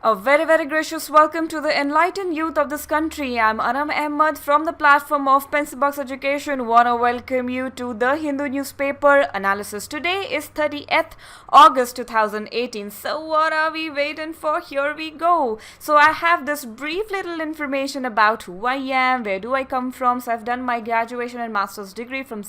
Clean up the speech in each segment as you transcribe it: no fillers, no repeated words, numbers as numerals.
A very gracious welcome to the enlightened youth of this country. I'm Anam Ahmed from the platform of Pencil Box Education. Wanna welcome you to the Hindu Newspaper Analysis. Today is 30th August 2018. So what are we waiting for? Here we go. So I have this brief little information about who I am, where do I come from. So I've done my graduation and master's degree from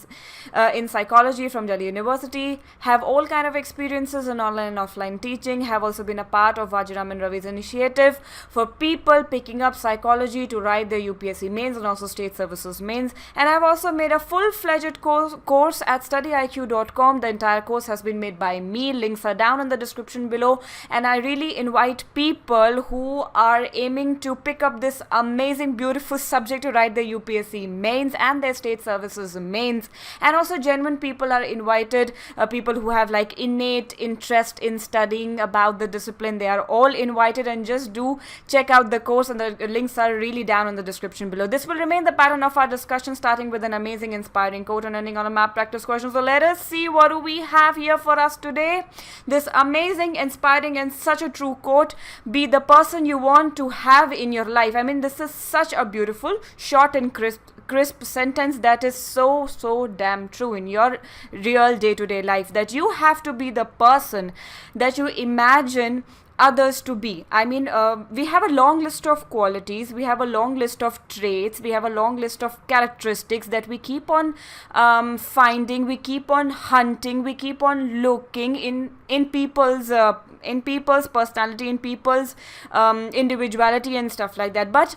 in psychology from Delhi University. Have all kind of experiences in online and offline teaching. Have also been a part of Vajiram and Ravi's initiative for people picking up psychology to write their UPSC mains and also state services mains. And I've also made a full-fledged course at studyiq.com. The entire course has been made by me. Links are down in the description below. And I really invite people who are aiming to pick up this amazing, beautiful subject to write their UPSC mains and their state services mains. And also genuine people are invited, people who have like innate interest in studying about the discipline. They are all invited, and just do check out the course, and the links are really down in the description below. This will remain the pattern of our discussion, starting with an amazing inspiring quote and ending on a map practice question. So let us see what do we have here for us today. This amazing, inspiring and such a true quote: be the person you want to have in your life. I mean, this is such a beautiful, short and crisp sentence that is so damn true in your real day-to-day life, that you have to be the person that you imagine others to be. I mean, we have a long list of qualities, we have a long list of traits, we have a long list of characteristics that we keep on finding, we keep on hunting, we keep on looking in people's personality, in people's individuality and stuff like that. But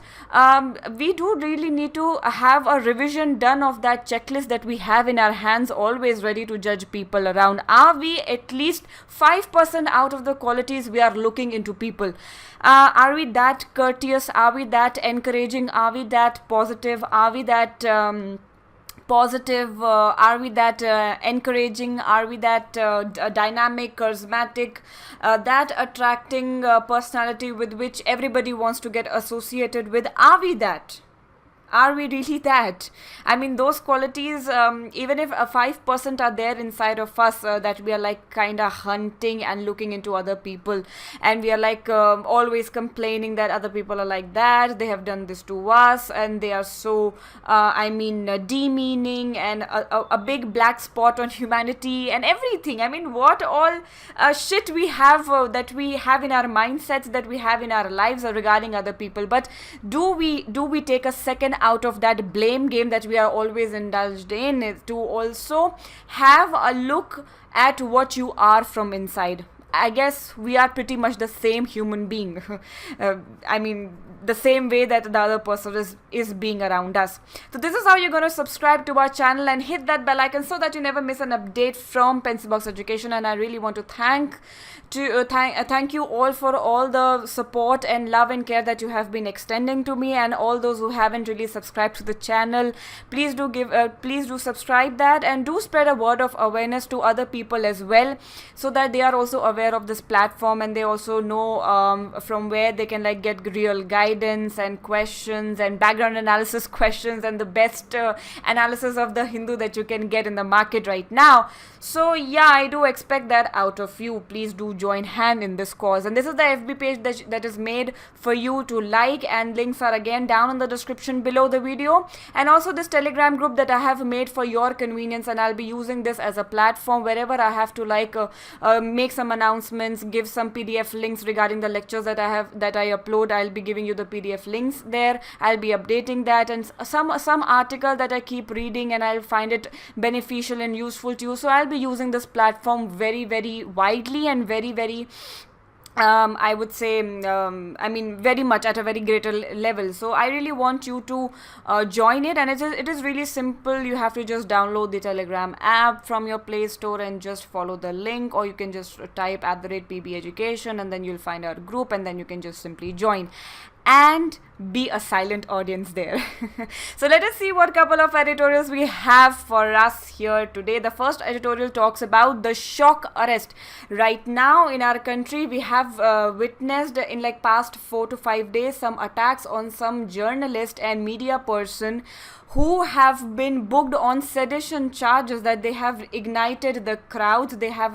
we do really need to have a revision done of that checklist that we have in our hands, always ready to judge people around. Are we at least 5% out of the qualities we are looking into people? Are we that courteous? Are we that encouraging? Are we that positive? Are we that positive? Are we that encouraging? Are we that dynamic, charismatic, that attracting personality with which everybody wants to get associated with? Are we that? Are we really that? I mean, those qualities, even if 5% are there inside of us, that we are like kind of hunting and looking into other people, and we are like always complaining that other people are like that, they have done this to us, and they are so, demeaning, and a big black spot on humanity and everything. I mean, what all shit we have that we have in our mindsets, that we have in our lives regarding other people. But do we take a second out of that blame game that we are always indulged in, to also have a look at what you are from inside? I guess we are pretty much the same human being. The same way that the other person is being around us. So this is how you're going to subscribe to our channel and hit that bell icon so that you never miss an update from Pencil Box Education. And I really want to thank you all for all the support and love and care that you have been extending to me, and all those who haven't really subscribed to the channel, please do subscribe that, and do spread a word of awareness to other people as well, so that they are also aware of this platform, and they also know from where they can like get real guidance and questions and background analysis questions and the best analysis of the Hindu that you can get in the market right now. So yeah, I do expect that out of you. Please do join hand in this cause. And this is the FB page that is made for you to like, and links are again down in the description below the video. And also this Telegram group that I have made for your convenience, and I'll be using this as a platform wherever I have to like make some announcements, give some PDF links regarding the lectures that I upload. I'll be giving you the PDF links there. I'll be updating that, and some article that I keep reading and I'll find it beneficial and useful to you. So I'll be using this platform very widely and very I would say, very much at a very greater level. So I really want you to join it, and it is really simple. You have to just download the Telegram app from your Play Store and just follow the link, or you can just type @PB Education, and then you'll find our group, and then you can just simply join. and be a silent audience there. So let us see what couple of editorials we have for us here today. The first editorial talks about the shock arrest. Right now in our country, we have witnessed in like past 4 to 5 days some attacks on some journalist and media person who have been booked on sedition charges, that they have ignited the crowds, they have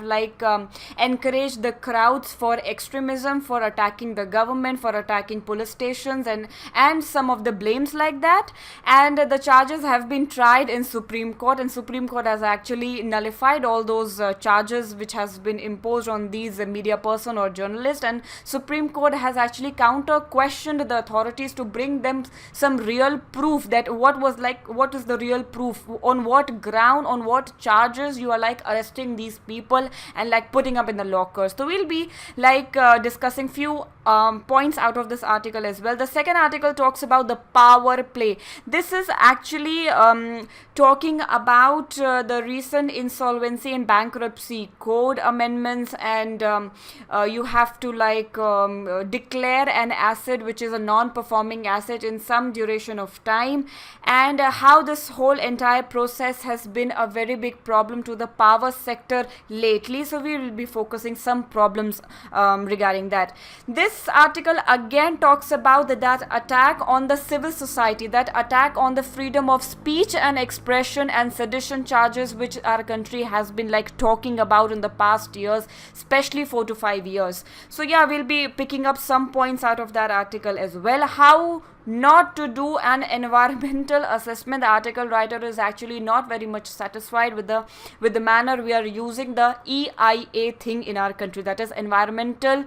encouraged the crowds for extremism, for attacking the government, for attacking police stations, and some of the blames like that. And the charges have been tried in Supreme Court, and Supreme Court has actually nullified all those charges which has been imposed on these media person or journalist. And Supreme Court has actually counter questioned the authorities to bring them some real proof, that what is the real proof, on what ground, on what charges you are arresting these people and putting up in the lockers. So we'll be discussing few points out of this article as well. The second article talks about the power play. This is actually talking about the recent insolvency and bankruptcy code amendments, and you have to declare an asset which is a non-performing asset in some duration of time, and how this whole entire process has been a very big problem to the power sector lately. So we will be focusing some problems regarding that. This article again talks about that attack on the civil society, that attack on the freedom of speech and expression, and sedition charges which our country has been talking about in the past years, especially 4 to 5 years. So yeah, we'll be picking up some points out of that article as well. How not to do an environmental assessment. The article writer is actually not very much satisfied with the manner we are using the EIA thing in our country, that is environmental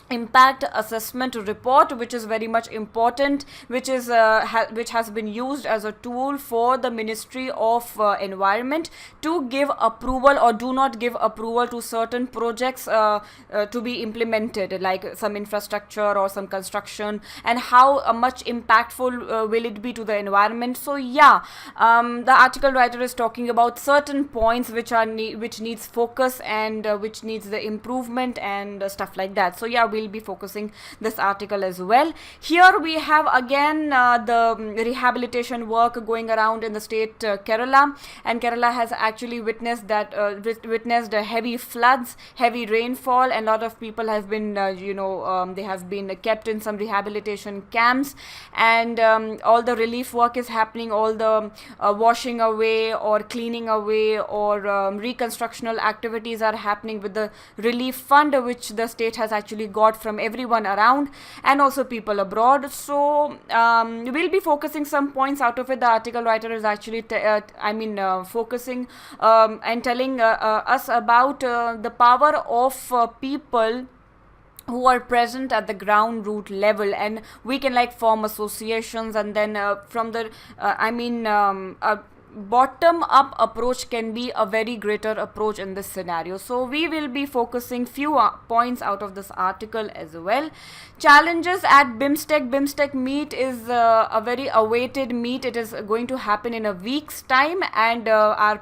impact assessment report, which is very much important, which has been used as a tool for the Ministry of Environment to give approval or do not give approval to certain projects to be implemented, like some infrastructure or some construction, and how much impactful will it be to the environment. So yeah, the article writer is talking about certain points which needs focus and which needs the improvement and stuff like that. So yeah, we'll be focusing this article as well. Here we have again the rehabilitation work going around in the state Kerala, and Kerala has actually witnessed heavy floods, heavy rainfall, and a lot of people have been they have been kept in some rehabilitation camps, and all the relief work is happening, all the washing away or cleaning away or reconstructional activities are happening with the relief fund which the state has actually got from everyone around, and also people abroad. So we'll be focusing some points out of it. The article writer is actually focusing and telling us about the power of people who are present at the ground root level, and we can form associations, and then from the bottom up approach can be a very greater approach in this scenario. So we will be focusing few points out of this article as well. Challenges at BIMSTEC. BIMSTEC meet is a very awaited meet. It is going to happen in a week's time, and our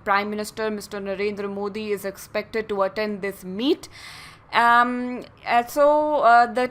Prime Minister Mr. Narendra Modi is expected to attend this meet. The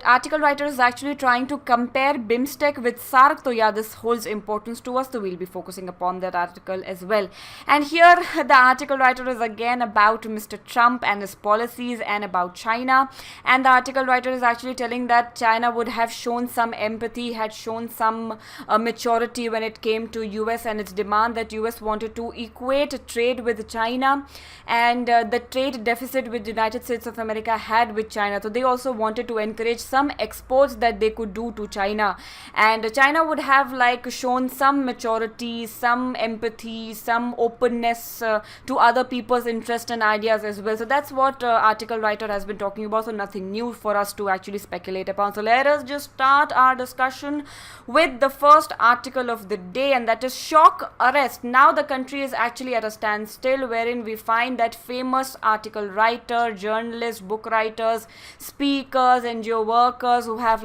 article writer is actually trying to compare BIMSTEC with SAARC. So yeah, this holds importance to us, so we'll be focusing upon that article as well. And here the article writer is again about Mr. Trump and his policies and about China, and the article writer is actually telling that China would have shown some empathy, had shown some maturity when it came to US and its demand that US wanted to equate trade with China, and the trade deficit with the United States of America had with China. So they also wanted to encourage some exports that they could do to China, and China would have shown some maturity, some empathy, some openness to other people's interest and ideas as well. So that's what article writer has been talking about, so nothing new for us to actually speculate upon. So let us just start our discussion with the first article of the day, and that is shock arrest. Now the country is actually at a standstill, wherein we find that famous article writer, journalist, book writers, speakers, NGO workers who have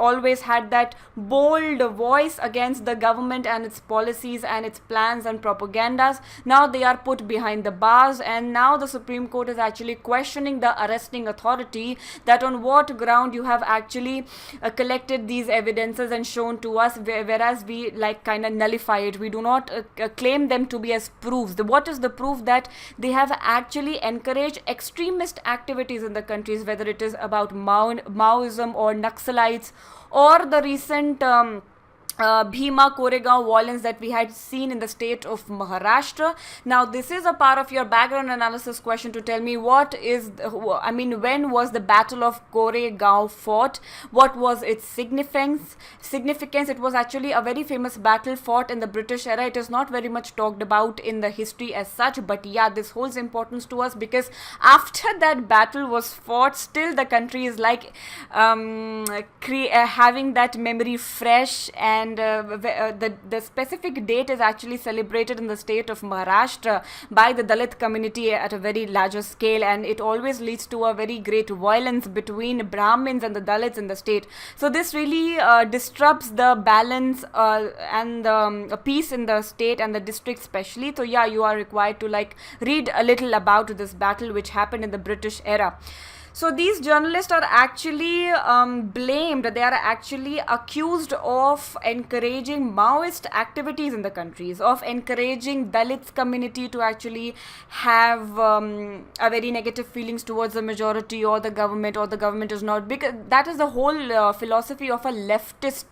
always had that bold voice against the government and its policies and its plans and propagandas. Now they are put behind the bars, and now the Supreme Court is actually questioning the arresting authority, that on what ground you have actually collected these evidences and shown to us, whereas we kind of nullify it. We do not claim them to be as proofs. What is the proof? That they have actually encouraged extremist activities in the countries, whether it is about Maoism or Naxalites, or the recent Bhima-Koregaon violence that we had seen in the state of Maharashtra. Now, this is a part of your background analysis question to tell me when was the Battle of Koregaon fought? What was its significance? It was actually a very famous battle fought in the British era. It is not very much talked about in the history as such, but yeah, this holds importance to us because after that battle was fought, still the country is having that memory fresh, and the specific date is actually celebrated in the state of Maharashtra by the Dalit community at a very larger scale, and it always leads to a very great violence between Brahmins and the Dalits in the state. So this really disrupts the balance and the peace in the state and the district especially. So yeah, you are required to read a little about this battle which happened in the British era. So these journalists are actually blamed. They are actually accused of encouraging Maoist activities in the countries, of encouraging Dalits community to actually have a very negative feelings towards the majority or the government is not, because that is the whole philosophy of a leftist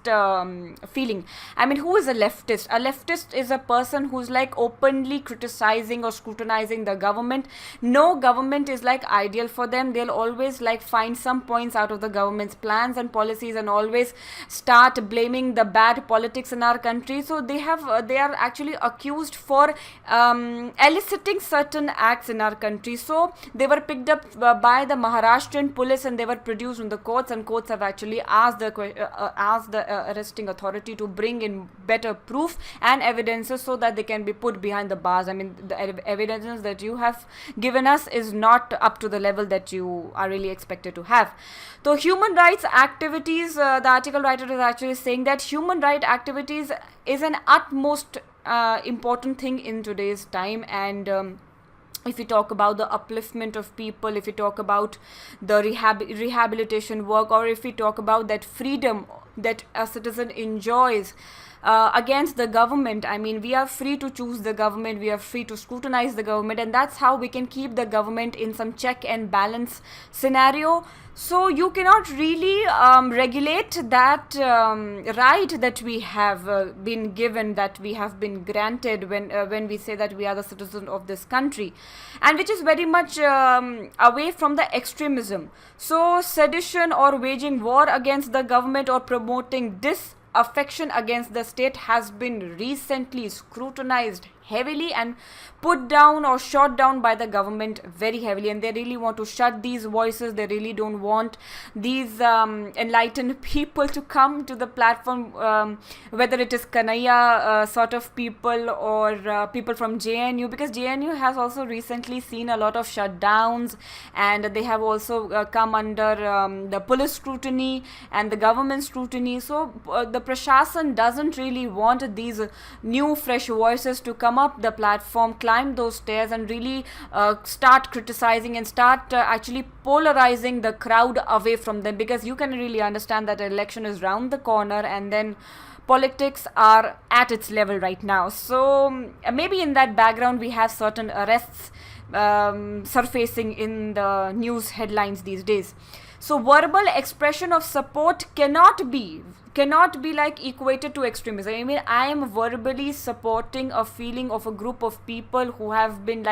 feeling. I mean, who is a leftist? A leftist is a person who's openly criticizing or scrutinizing the government. No government is ideal for them. They'll always find some points out of the government's plans and policies and always start blaming the bad politics in our country. So they are actually accused for eliciting certain acts in our country. So they were picked up by the Maharashtrian police and they were produced in the courts, and courts have actually asked the arresting authority to bring in better proof and evidences so that they can be put behind the bars. I mean, the evidence that you have given us is not up to the level that you are really expected to have. So human rights activities, the article writer is actually saying that human rights activities is an utmost important thing in today's time, and if you talk about the upliftment of people, if you talk about the rehabilitation work, or if you talk about that freedom that a citizen enjoys against the government, I mean, we are free to choose the government, we are free to scrutinize the government, and that's how we can keep the government in some check and balance scenario. So you cannot really regulate that right that we have been given, that we have been granted when we say that we are the citizens of this country, and which is very much away from the extremism. So sedition or waging war against the government or promoting disaffection against the state has been recently scrutinized heavily and put down or shot down by the government very heavily, and they really want to shut these voices. They really don't want these enlightened people to come to the platform, whether it is Kanaya sort of people or people from JNU, because JNU has also recently seen a lot of shutdowns, and they have also come under the police scrutiny and the government scrutiny. So the Prashasan doesn't really want these new fresh voices to come up the platform, climb those stairs, and really start criticizing and start actually polarizing the crowd away from them, because you can really understand that election is round the corner and then politics are at its level right now. So maybe in that background we have certain arrests surfacing in the news headlines these days. So verbal expression of support cannot be equated to extremism. I mean, I am verbally supporting a feeling of a group of people who have been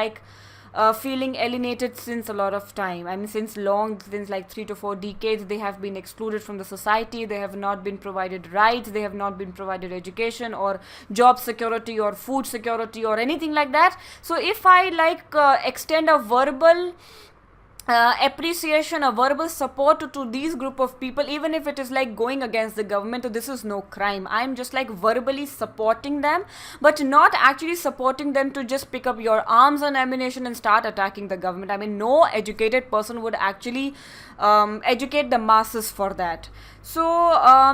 feeling alienated since a lot of time. I mean, since 3 to 4 decades, they have been excluded from the society. They have not been provided rights. They have not been provided education or job security or food security or anything like that. So if I extend a verbal appreciation, a verbal support to these group of people, even if it is like going against the government. So this is no crime. I'm just like verbally supporting them, but not actually supporting them to just pick up your arms and ammunition and start attacking the government. I mean, no educated person would actually educate the masses for that. So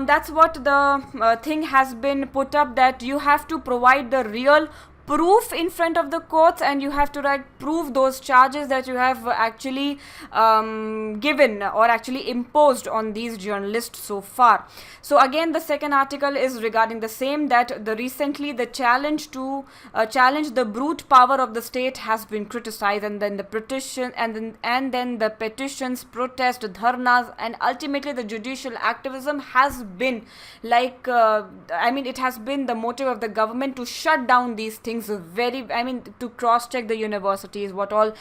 that's what the thing has been put up, that you have to provide the real proof in front of the courts, and you have to prove those charges that you have actually given or actually imposed on these journalists so far. So again, the second article is regarding the same, that the recently the challenge to challenge the brute power of the state has been criticized, and then the petition and then the petitions, protest, dharnas, and ultimately the judicial activism has been like it has been the motive of the government to shut down these things to cross-check the universities, what all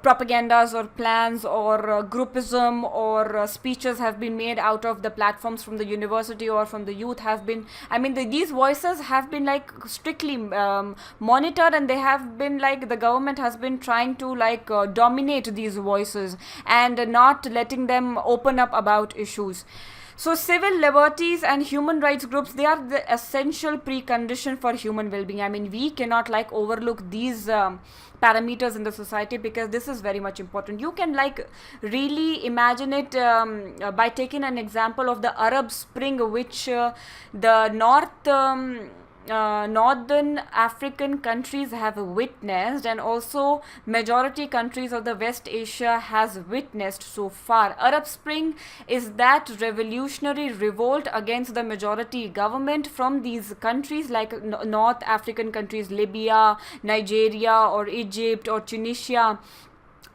propagandas or plans or groupism or speeches have been made out of the platforms from the university or from the youth have been, these voices have been like strictly monitored, and they have been like, the government has been trying to dominate these voices and not letting them open up about issues. So civil liberties and human rights groups, they are the essential precondition for human well-being. We cannot overlook these parameters in the society, because this is very much important. You can really imagine it by taking an example of the Arab Spring, which the northern African countries have witnessed, and also majority countries of the West Asia has witnessed so far. Arab Spring is that revolutionary revolt against the majority government from these countries like North African countries, Libya, Nigeria, or Egypt, or Tunisia,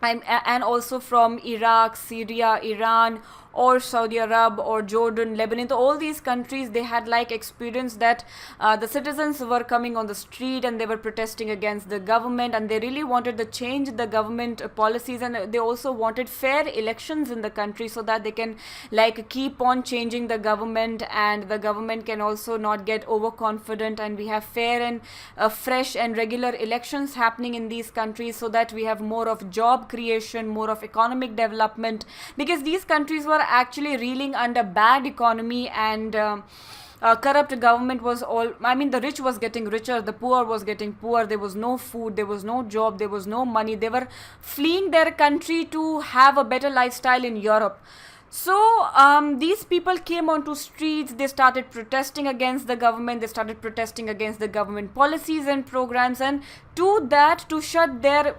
and also from Iraq, Syria, Iran, or Saudi Arabia, or Jordan, Lebanon. So all these countries, they had experienced that the citizens were coming on the street and they were protesting against the government, and they really wanted to change the government policies, and they also wanted fair elections in the country so that they can keep on changing the government, and the government can also not get overconfident, and we have fair and fresh and regular elections happening in these countries, so that we have more of job creation, more of economic development, because these countries were actually reeling under bad economy, and corrupt government was all, the rich was getting richer, the poor was getting poor, there was no food, there was no job, there was no money, they were fleeing their country to have a better lifestyle in Europe. So these people came onto streets, they started protesting against the government, they started protesting against the government policies and programs, and to shut their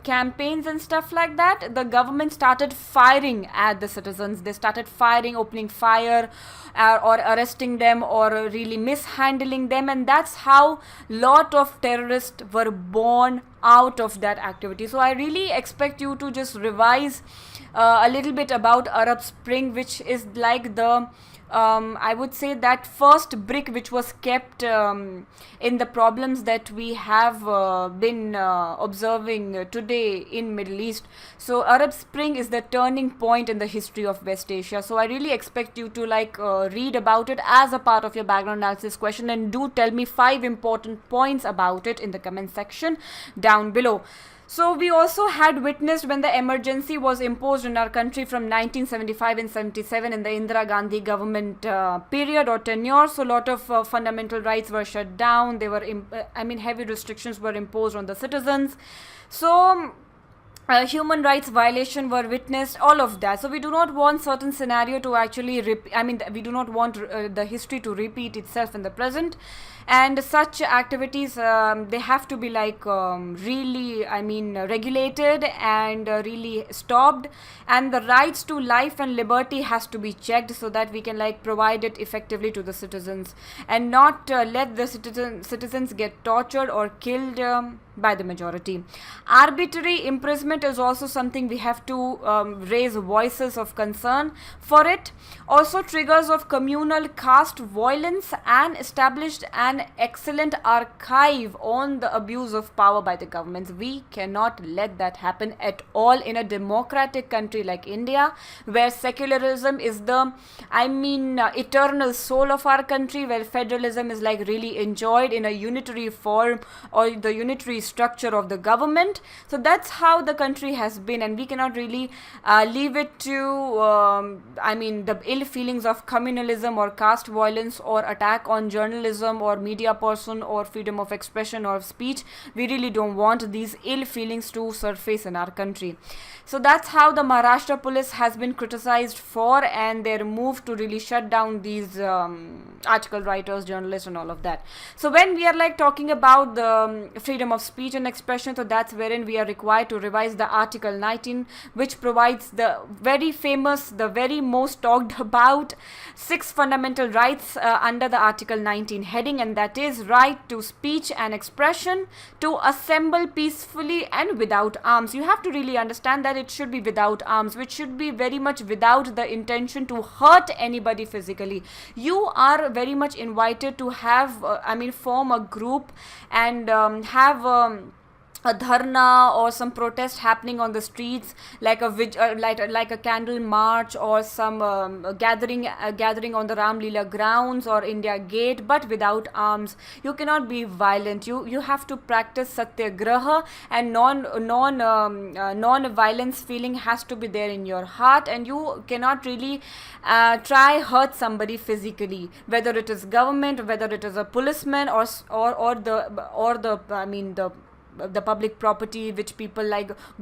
campaigns and stuff like that, the government started firing at the citizens. They started opening fire, or arresting them, or really mishandling them, and that's how lot of terrorists were born out of that activity. So I really expect you to just revise a little bit about Arab Spring, which is like the I would say that first brick which was kept in the problems that we have been observing today in Middle East. So Arab Spring is the turning point in the history of West Asia. So I really expect you to read about it as a part of your background analysis question, and do tell me 5 important points about it in the comment section down below. So we also had witnessed when the emergency was imposed in our country from 1975 and 77 in the Indira Gandhi government period or tenure. So a lot of fundamental rights were shut down. They were, heavy restrictions were imposed on the citizens. So human rights violation were witnessed, all of that. So we do not want certain scenario to actually we do not want the history to repeat itself in the present, and such activities they have to be really regulated and really stopped, and the rights to life and liberty has to be checked so that we can provide it effectively to the citizens, and not let the citizens get tortured or killed by the majority. Arbitrary imprisonment is also something we have to raise voices of concern for it. Also, triggers of communal caste violence, and established an excellent archive on the abuse of power by the governments. We cannot let that happen at all in a democratic country like India, where secularism is the eternal soul of our country, where federalism is really enjoyed in a unitary form, or the unitary structure of the government. So that's how the country has been, and we cannot really leave it to the ill feelings of communalism or caste violence or attack on journalism or media person or freedom of expression or speech. We really don't want these ill feelings to surface in our country. So that's how the Maharashtra police has been criticized for, and their move to really shut down these article writers, journalists, and all of that. So when we are talking about the freedom of speech and expression, so that's wherein we are required to revise the Article 19, which provides the very famous, the very most talked about 6 fundamental rights under the Article 19 heading, and that is right to speech and expression, to assemble peacefully and without arms. You have to really understand that it should be without arms, which should be very much without the intention to hurt anybody physically. You are very much invited to have form a group and have a dharna or some protest happening on the streets, like a candle march or some gathering on the Ram Leela grounds or India Gate, but without arms. You cannot be violent. You have to practice satyagraha, and non violence feeling has to be there in your heart, and you cannot really try hurt somebody physically, whether it is government, whether it is a policeman or the public property which people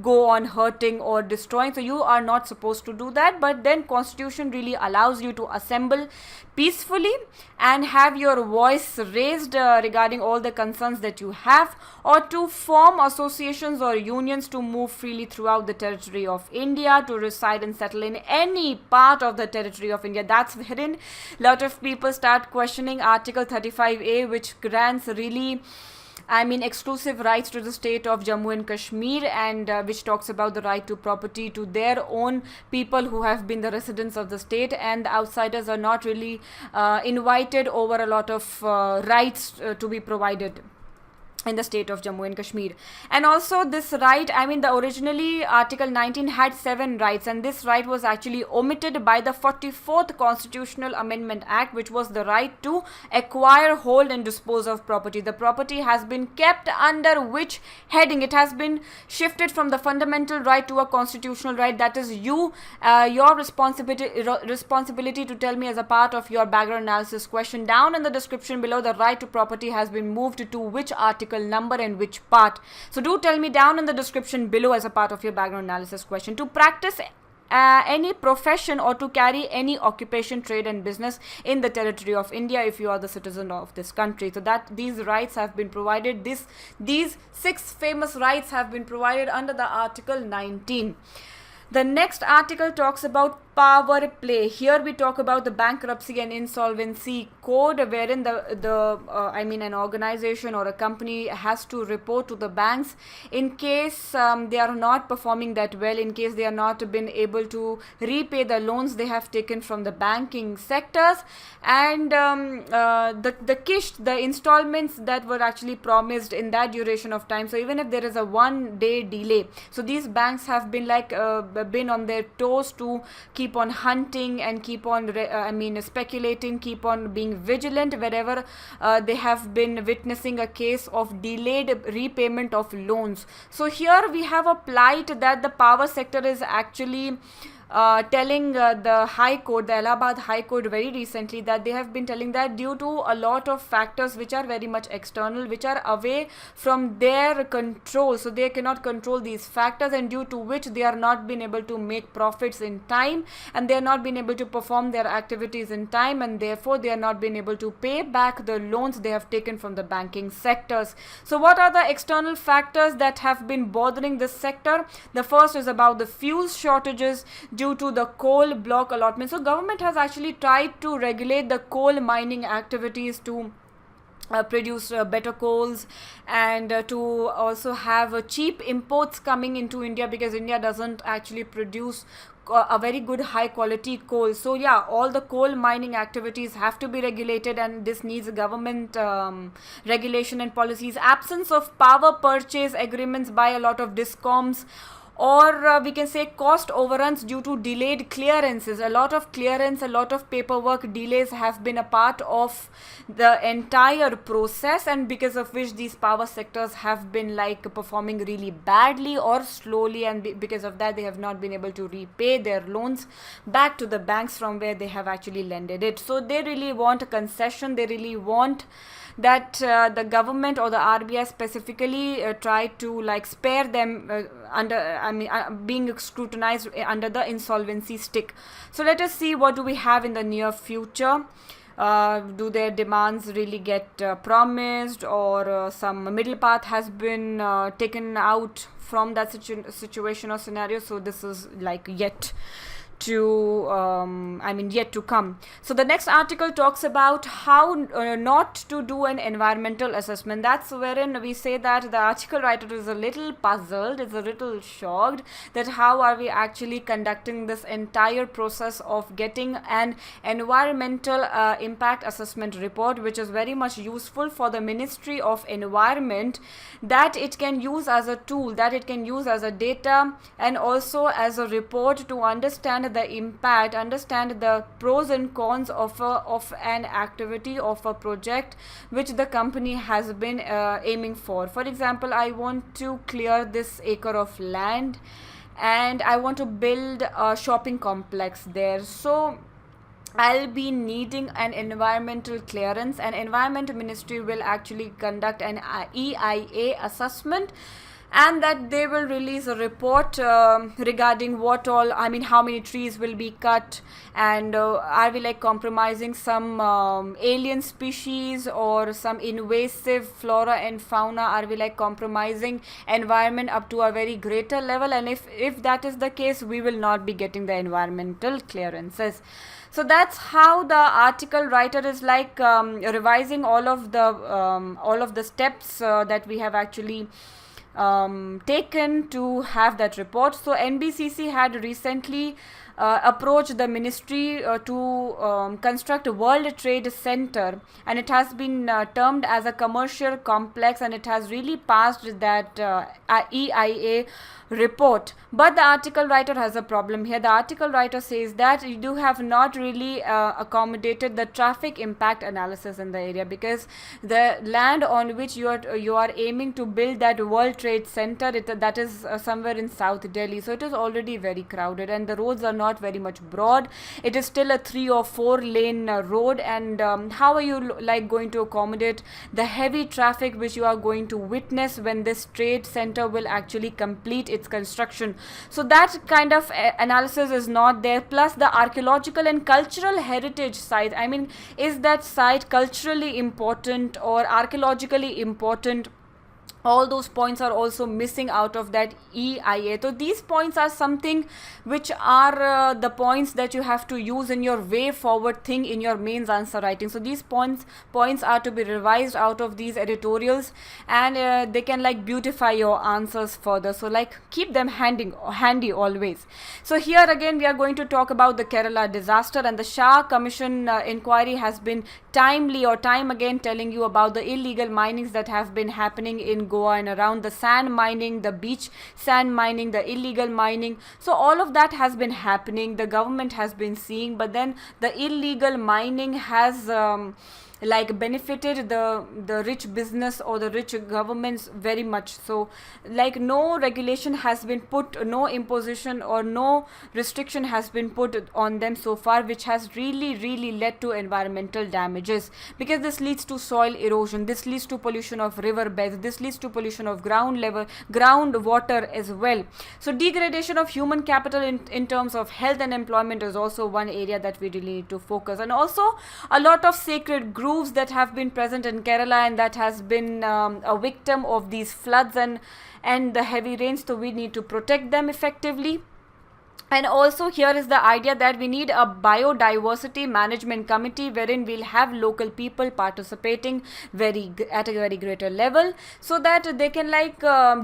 go on hurting or destroying. So you are not supposed to do that, but then Constitution really allows you to assemble peacefully and have your voice raised regarding all the concerns that you have, or to form associations or unions to move freely throughout the territory of India, to reside and settle in any part of the territory of India. That's wherein a lot of people start questioning Article 35A, which grants really exclusive rights to the state of Jammu and Kashmir, and which talks about the right to property to their own people who have been the residents of the state, and the outsiders are not really invited over a lot of rights to be provided in the state of Jammu and Kashmir. And also this right, the originally Article 19 had 7 rights, and this right was actually omitted by the 44th Constitutional Amendment Act, which was the right to acquire, hold and dispose of property. The property has been kept under which heading? It has been shifted from the fundamental right to a constitutional right. That is your responsibility to tell me as a part of your background analysis question. Down in the description below, the right to property has been moved to which article number and which part. So do tell me down in the description below as a part of your background analysis question. To practice any profession or to carry any occupation, trade and business in the territory of India if you are the citizen of this country. So that these rights have been provided. These 6 famous rights have been provided under the Article 19. The next article talks about power play. Here we talk about the bankruptcy and insolvency code, wherein an organization or a company has to report to the banks in case they are not performing that well, in case they are not been able to repay the loans they have taken from the banking sectors, and the installments that were actually promised in that duration of time. So even if there is a 1-day delay, so these banks have been been on their toes to keep on hunting and keep on speculating, keep on being vigilant wherever they have been witnessing a case of delayed repayment of loans. So here we have a plight that the power sector is actually telling the High Court, the Allahabad High Court very recently, that they have been telling that due to a lot of factors which are very much external, which are away from their control, so they cannot control these factors, and due to which they are not been able to make profits in time, and they are not been able to perform their activities in time, and therefore they are not been able to pay back the loans they have taken from the banking sectors. So what are the external factors that have been bothering this sector? The first is about the fuel shortages due to the coal block allotment. So government has actually tried to regulate the coal mining activities to produce better coals, and to also have cheap imports coming into India, because India doesn't actually produce a very good high quality coal. So yeah, all the coal mining activities have to be regulated, and this needs government regulation and policies. Absence of power purchase agreements by a lot of discoms or we can say cost overruns due to delayed clearances. A lot of clearance, a lot of paperwork delays have been a part of the entire process, and because of which these power sectors have been like performing really badly or slowly, and because of that they have not been able to repay their loans back to the banks from where they have actually lended it. So they really want a concession. They really want that the government or the RBI specifically try to like spare them being scrutinized under the insolvency stick. So let us see what do we have in the near future. Do their demands really get promised, or some middle path has been taken out from that situation or scenario? So this is like yet to yet to come. So the next article talks about how not to do an environmental assessment. That's wherein we say that the article writer is a little puzzled, is a little shocked that how are we actually conducting this entire process of getting an environmental impact assessment report, which is very much useful for the Ministry of Environment, that it can use as a tool, that it can use as a data and also as a report to understand the impact, understand the pros and cons of an activity, of a project which the company has been aiming for. For example, I want to clear this acre of land and I want to build a shopping complex there. So I'll be needing an environmental clearance, and Environment Ministry will actually conduct an EIA assessment, and that they will release a report regarding what all, how many trees will be cut, and are we like compromising some alien species or some invasive flora and fauna? Are we like compromising environment up to a very greater level? And if that is the case, we will not be getting the environmental clearances. So that's how the article writer is like revising all of the steps that we have actually taken to have that report. So NBCC had recently approached the ministry to construct a World Trade Center, and it has been termed as a commercial complex, and it has really passed that EIA report. But the article writer has a problem here. The article writer says that you have not really accommodated the traffic impact analysis in the area, because the land on which you are aiming to build that World Trade Center, that is somewhere in South Delhi. So it is already very crowded, and the roads are not very much broad. It is still a 3 or 4 lane road, and how are you like going to accommodate the heavy traffic which you are going to witness when this trade center will actually complete its construction? So that kind of analysis is not there. Plus the archaeological and cultural heritage site, is that site culturally important or archaeologically important? All those points are also missing out of that EIA. So these points are something which are the points that you have to use in your way forward thing in your mains answer writing. So these points are to be revised out of these editorials, and they can like beautify your answers further. So like keep them handy always. So here again we are going to talk about the Kerala disaster, and the Shah Commission inquiry has been timely or time again telling you about the illegal minings that have been happening in Goa and around, the sand mining, the beach sand mining, the illegal mining. So all of that has been happening. The government has been seeing, but then the illegal mining has benefited the rich business or the rich governments very much. So like no regulation has been put, no imposition or no restriction has been put on them so far, which has really led to environmental damages, because this leads to soil erosion, this leads to pollution of river beds, this leads to pollution of groundwater as well. So degradation of human capital in terms of health and employment is also one area that we really need to focus. And also a lot of sacred groves that have been present in Kerala, and that has been a victim of these floods and the heavy rains, so we need to protect them effectively. And also here is the idea that we need a biodiversity management committee wherein we'll have local people participating at a very greater level, so that they can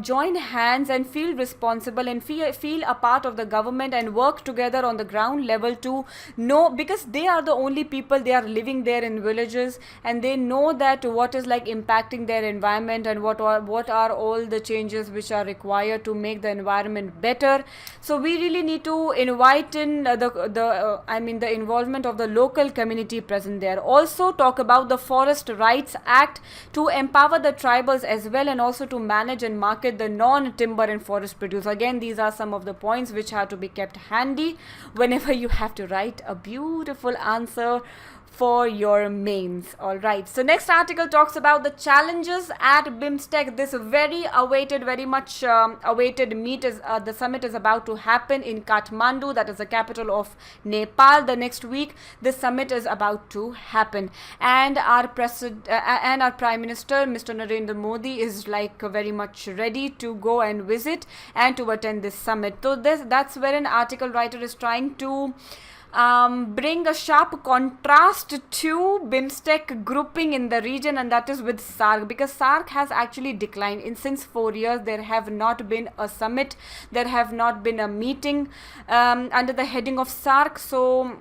join hands and feel responsible and feel a part of the government and work together on the ground level to know, because they are the only people, they are living there in villages, and they know that what is impacting their environment and what are all the changes which are required to make the environment better. So we really need to invite in the involvement of the local community present there. Also talk about the Forest Rights Act to empower the tribals as well, and also to manage and market the non-timber and forest produce. Again, these are some of the points which have to be kept handy whenever you have to write a beautiful answer for your mains. Alright, so next article talks about the challenges at BIMSTEC. This very much awaited the summit is about to happen in Kathmandu, that is the capital of Nepal. The next week this summit is about to happen, and our Prime Minister Mr. Narendra Modi is very much ready to go and visit and to attend this summit. So that's where an article writer is trying to bring a sharp contrast to BIMSTEC grouping in the region, and that is with SAARC, because SAARC has actually declined. Since 4 years there have not been a summit, there have not been a meeting under the heading of SAARC. So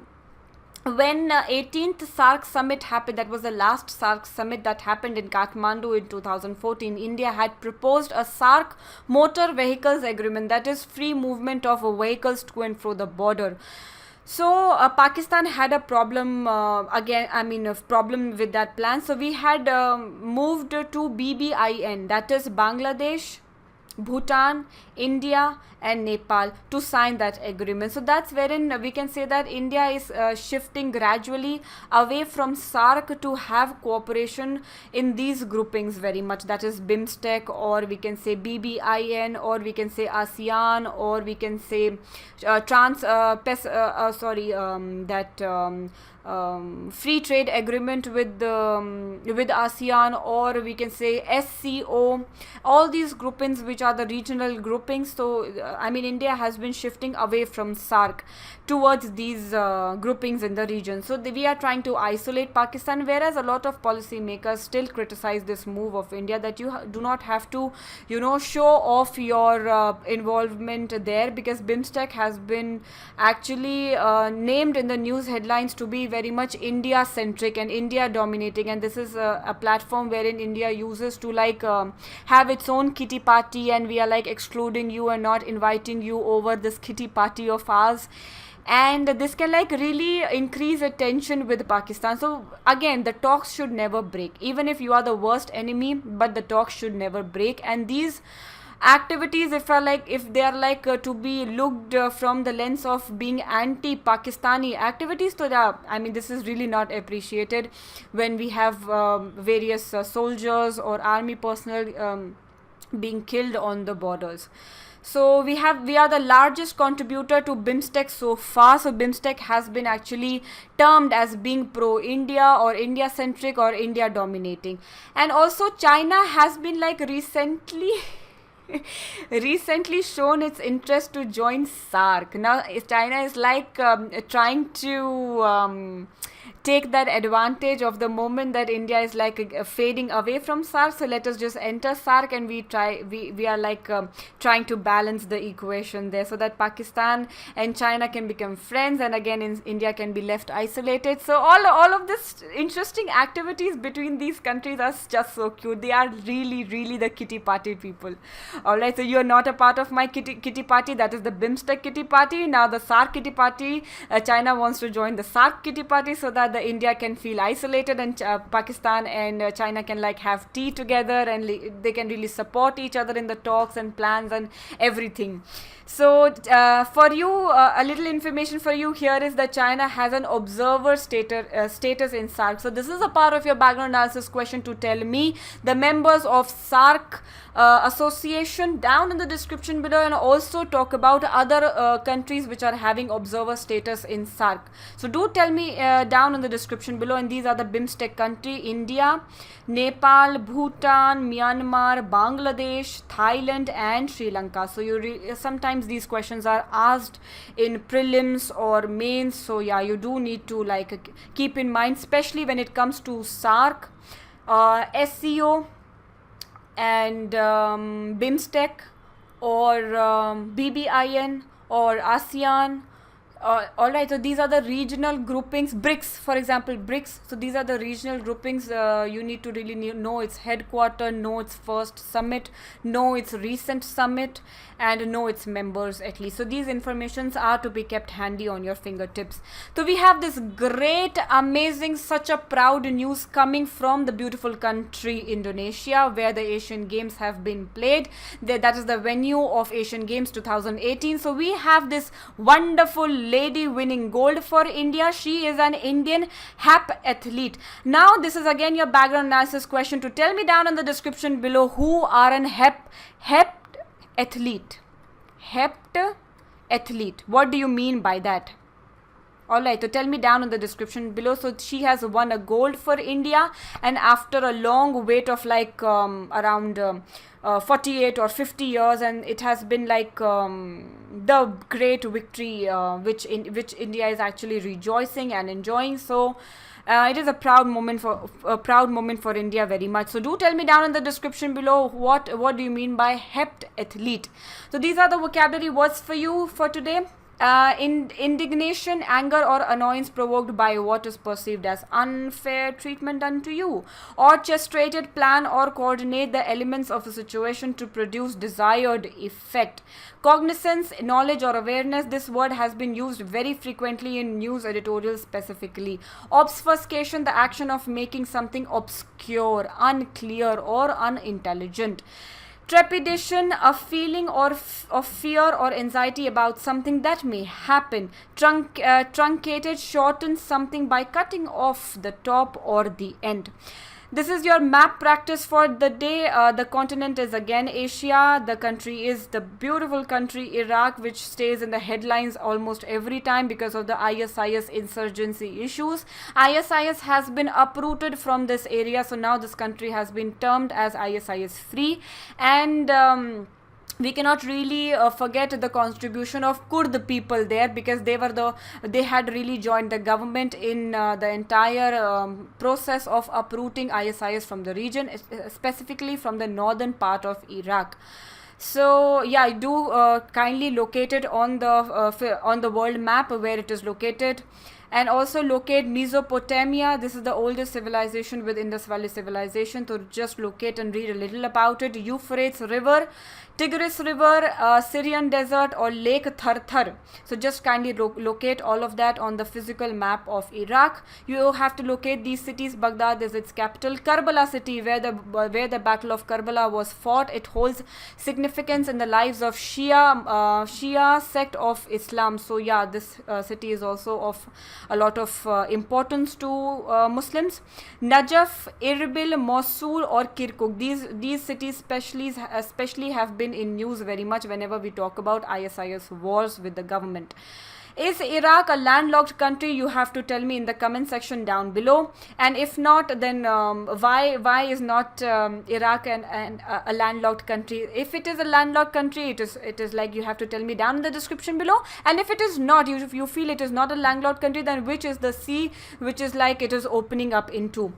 when 18th SAARC summit happened, that was the last SAARC summit that happened in Kathmandu in 2014, India had proposed a SAARC motor vehicles agreement, that is free movement of vehicles to and fro the border. So Pakistan had a problem a problem with that plan. So we had moved to BBIN, that is Bangladesh, Bhutan, India and Nepal, to sign that agreement. So that's wherein we can say that India is shifting gradually away from SAARC to have cooperation in these groupings very much, that is BIMSTEC, or we can say BBIN, or we can say ASEAN, or we can say free trade agreement with ASEAN, or we can say SCO, all these groupings which are the regional groupings. So India has been shifting away from SAARC towards these groupings in the region. So we are trying to isolate Pakistan, whereas a lot of policymakers still criticize this move of India, that you do not have to show off your involvement there, because BIMSTEC has been actually named in the news headlines to be very much India centric and India dominating, and this is a platform wherein India uses to have its own kitty party, and we are excluding you and not inviting you over this kitty party of ours. And this can really increase a tension with Pakistan. So again, the talks should never break, even if you are the worst enemy, but the talks should never break. And these activities, if they are to be looked from the lens of being anti-Pakistani activities, so this is really not appreciated when we have various soldiers or army personnel being killed on the borders. So we are the largest contributor to BIMSTEC so far. So BIMSTEC has been actually termed as being pro-India or India-centric or India-dominating. And also China has been recently shown its interest to join SAARC. Now China is trying to take that advantage of the moment that India is fading away from SAARC. So let us just enter SAARC, and we are trying to balance the equation there, so that Pakistan and China can become friends, and again India can be left isolated. So all of this interesting activities between these countries are just so cute. They are really the kitty party people. Alright, so you are not a part of my kitty party, that is the BIMSTEC kitty party. Now the SAARC kitty party, China wants to join the SAARC kitty party, so that the India can feel isolated, and Pakistan and China can have tea together, and they can really support each other in the talks and plans and everything. So for you, a little information for you here is that China has an observer status in SAARC. So this is a part of your background analysis question to tell me the members of SAARC association information down in the description below, and also talk about other countries which are having observer status in SAARC. So do tell me down in the description below, and these are the BIMSTEC country: India, Nepal, Bhutan, Myanmar, Bangladesh, Thailand and Sri Lanka. So sometimes these questions are asked in prelims or mains, so yeah, you do need to like keep in mind, especially when it comes to SAARC, SCO and BIMSTEC or BBIN or ASEAN. Alright, so these are the regional groupings. BRICS, for example, BRICS. So these are the regional groupings. You need to really know its headquarter, know its first summit, know its recent summit, and know its members at least. So these informations are to be kept handy on your fingertips. So we have this great, amazing, such a proud news coming from the beautiful country Indonesia, where the Asian Games have been played. That is the venue of Asian Games 2018. So we have this wonderful lady winning gold for India. She is an Indian HEP athlete. Now this is again your background analysis question, to tell me down in the description below who are an HEP athlete. HEP athlete. What do you mean by that? Alright, so tell me down in the description below. So she has won a gold for India, and after a long wait of like around 48 or 50 years, and it has been like the great victory which India is actually rejoicing and enjoying. So it is a proud moment for India very much. So do tell me down in the description below what do you mean by HEP athlete. So these are the vocabulary words for you for today. Indignation, anger or annoyance provoked by what is perceived as unfair treatment done to you. Orchestrated, plan or coordinate the elements of a situation to produce desired effect. Cognizance, knowledge or awareness. This word has been used very frequently in news editorials specifically. Obfuscation, the action of making something obscure, unclear or unintelligent. Trepidation, a feeling of fear or anxiety about something that may happen. Truncated, shorten something by cutting off the top or the end. This is your map practice for the day. The continent is again Asia. The country is the beautiful country Iraq, which stays in the headlines almost every time because of the ISIS insurgency issues. ISIS has been uprooted from this area, so now this country has been termed as ISIS free. And we cannot really forget the contribution of Kurd people there, because they had really joined the government in the entire process of uprooting ISIS from the region, specifically from the northern part of Iraq. So yeah, I do kindly locate it on the world map where it is located. And also locate Mesopotamia. This is the oldest civilization with Indus Valley civilization. So just locate and read a little about it. Euphrates River, Tigris River, Syrian Desert or Lake Tharthar. So just kindly locate all of that on the physical map of Iraq. You have to locate these cities. Baghdad is its capital. Karbala city, where the Battle of Karbala was fought. It holds significance in the lives of Shia sect of Islam. So yeah, this city is also of a lot of importance to Muslims. Najaf, Erbil, Mosul or Kirkuk. These cities especially have been in news very much whenever we talk about ISIS wars with the government. Is Iraq a landlocked country? You have to tell me in the comment section down below. And if not, then why is not Iraq a landlocked country? If it is a landlocked country, it is like you have to tell me down in the description below. And if it is not, if you feel it is not a landlocked country, then which is the sea which is like it is opening up into?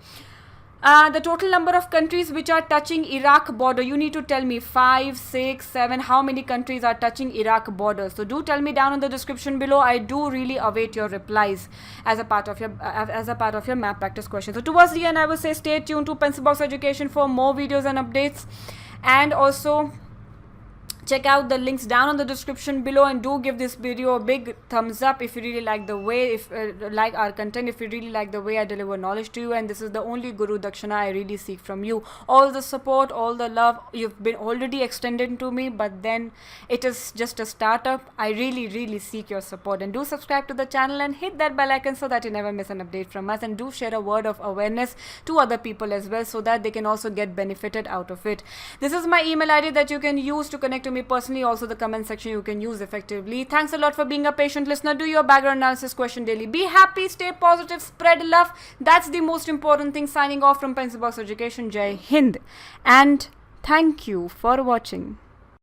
The total number of countries which are touching Iraq border, you need to tell me 5, 6, 7, how many countries are touching Iraq border. So do tell me down in the description below. I do really await your replies as a part of your map practice question. So towards the end, I will say stay tuned to Pencil Box Education for more videos and updates, and also check out the links down on the description below, and do give this video a big thumbs up if you really like the way, like our content, if you really like the way I deliver knowledge to you. And this is the only Guru Dakshana I really seek from you. All the support, all the love you've been already extended to me, but then it is just a startup. I really seek your support, and do subscribe to the channel and hit that bell icon so that you never miss an update from us, and do share a word of awareness to other people as well, so that they can also get benefited out of it. This is my email ID that you can use to connect to me personally. Also the comment section you can use effectively. Thanks a lot for being a patient listener. Do your background analysis question daily. Be happy, stay positive, spread love. That's the most important thing. Signing off from Pencil Box Education. Jai Hind, and thank you for watching.